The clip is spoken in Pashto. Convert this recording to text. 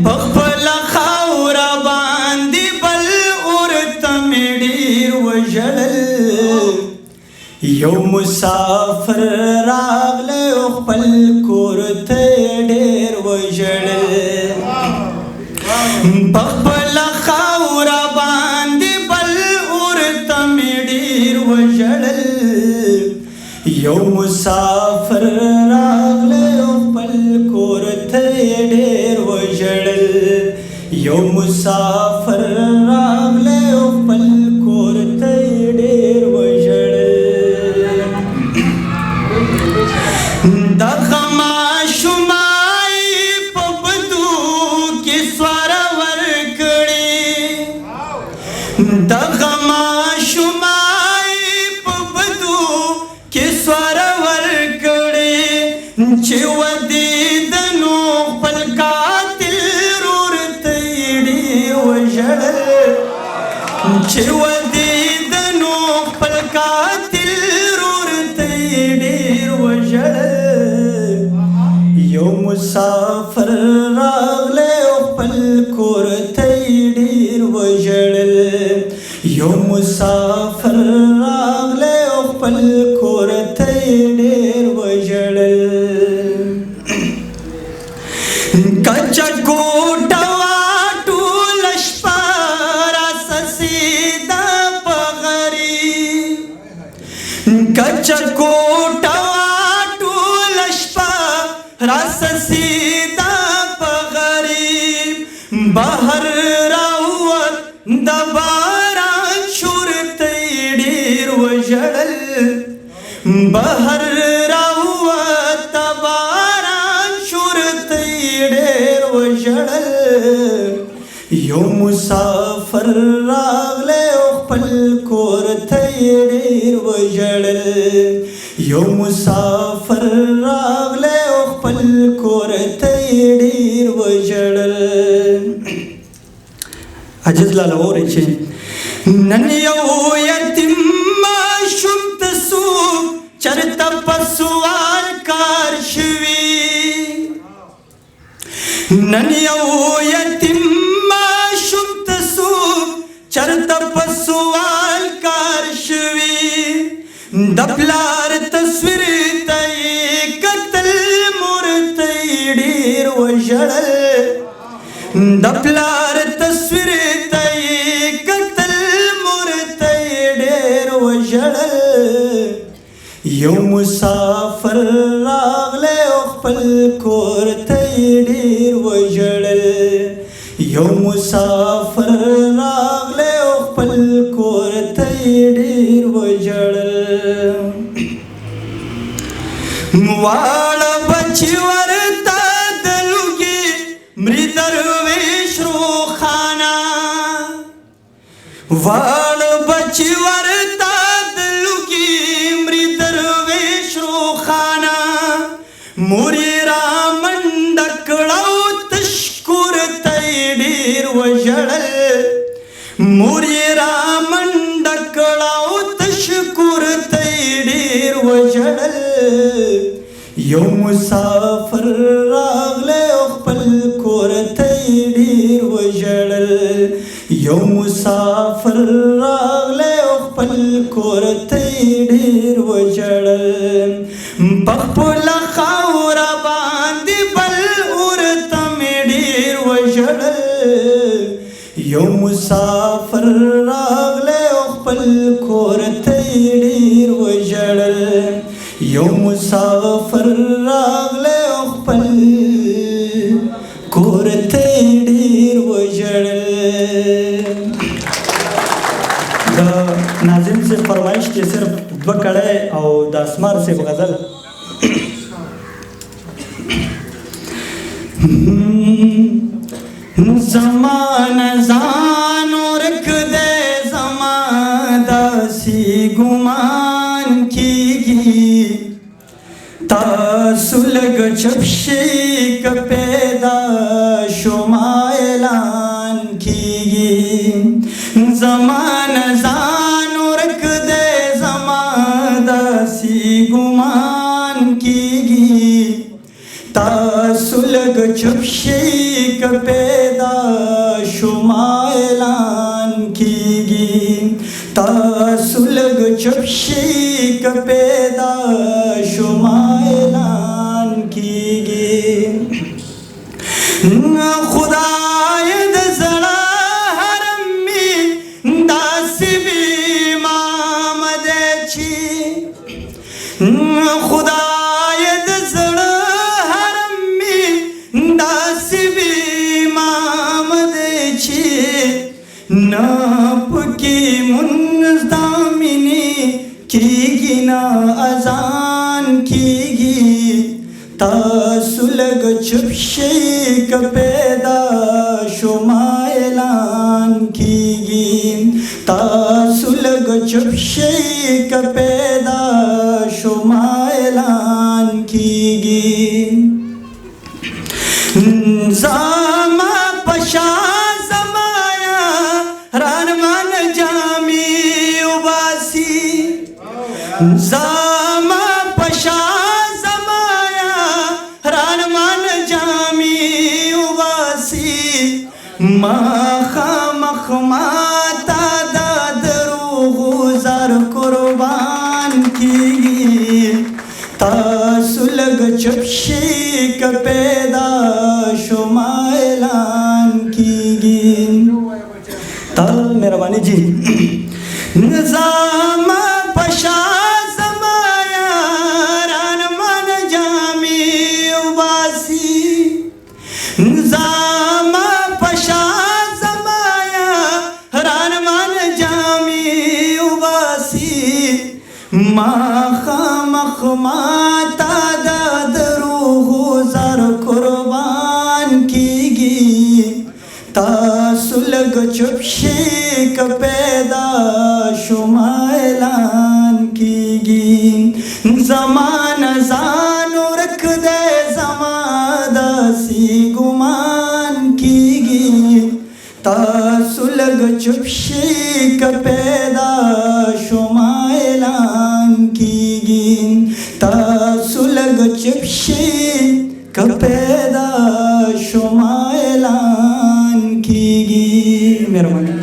پخپل خاورا باندې بل اورته مې ډېر وژړل یو مسافر راغلی خپل کور ته ډېر وژړل پخپل خاورا باندې بل اورته مې ډېر وژړل یو مسافر راغلی خپل کور ته ډېر وژړل یو مسافر راغلی خپل کور ته ډېر وژړل دغه ماشومای په بدو کې سوار ورکړي دغه ماشومای په بدو کې سوار ورکړي چې ودې د نو خپل قاتل رور ته ډېر وژړل چې ودې د نو خپل قاتل رور ته ډېر وژړل یو مسافر راغلی خپل کور ته ډېر وژړل یو مسافر راغلی خپل کور ته ډېر وژړل کچا کوټه وه ټوله شپه راسسېده په غریب کچا کوټه وه ټوله شپه راسسېده په غریب بهر راووت د باران شور ته ډېر وژړل بهر راووت د باران شور ته ډېر وژړل یو مسافر راغلی خپل کور ته ډېر وژړل یو مسافر راغلی خپل کور ته ډېر وژړل عجز لاله اورئ چې نن یو یتیم ماشوم ته څوک چرته په سوال کار شوي نن یو یتیم ماشوم ته څوک چرته په سوال کار شوي د پلار تصویر ته یې کتل مور ته یې ډېر وژړل د پلار تصویر ته یې کتل مور ته یې ډېر وژړل یو مسافر راغلی خپل کور ته یې ډېر وژړل یو مسافر راغلی خپل کور ته یې ډېر وژړل واړه بچي ورته د لوګي مري درویش روښانه واړه بچي ورته د لوګي مري درویش روښانه مور یې رامنډه کړه او تش کور ته یې ډېر وژړل مور یې رامنډه کړه او تش کور ته یې ډېر وژړل یو مسافر راغلی خپل کور ته یې ډېر وژړل یو مسافر راغلی خپل کور ته یې ډېر وژړل پخپله خاوره باندې بل اورته مې ډېر وژړل یو مسافر راغلی خپل کور ته یې ډېر وژړل یو مسافر راغلی خپل کور ته یې ډېر وژړل د ناظم صاحب فرمایش کې صرف دوه کړی او د اسمار صاحب غزل زمانه ځان ورک دی زما داسې ګمان کېږي تاسو لږ چپ شئ که پیدا شما اعلان کېږي زمانه ځان ورک دی زما داسې ګمان کېږي تاسو لږ چپ شئ که پیدا شما اعلان کیږي تاسو لږ چپ شئ که پیدا شما اعلان کیږي خدای د زړه حرم می داسې بې امام دی چې خدای د زړه حرم می داسې بې امام دی چې نه پکې مونځ د مینې کیږي نه اذان کیږي تاسو لږ چپ شئ که پیدا شما اعلان کیږي تاسو لږ چپ شئ که پیدا شما اعلان کیږي زما پشا زمایا رانمان جامی وباسی زما پشا مخامخ ماتا دا دروغو زر قربان کیږي تاسو لږ چپ شئ که پیدا شما اعلان کیږي تا مهرباني جی زما پشا زمایا رانمان جامی وباسی زما پشا زمایا رانمان جامی وباسی مخامخ ماتا دا دروغو زر قربان کیږي تاسو لږ چپ شئ که پیدا شما اعلان کیږي زمانه ځان ورک دی زما داسې ګمان کیږي تاسو لږ چپ شئ که پیدا شما اعلان کیږي تاسو لږ چپ شئ که پیدا شما اعلان کیږي مهرباني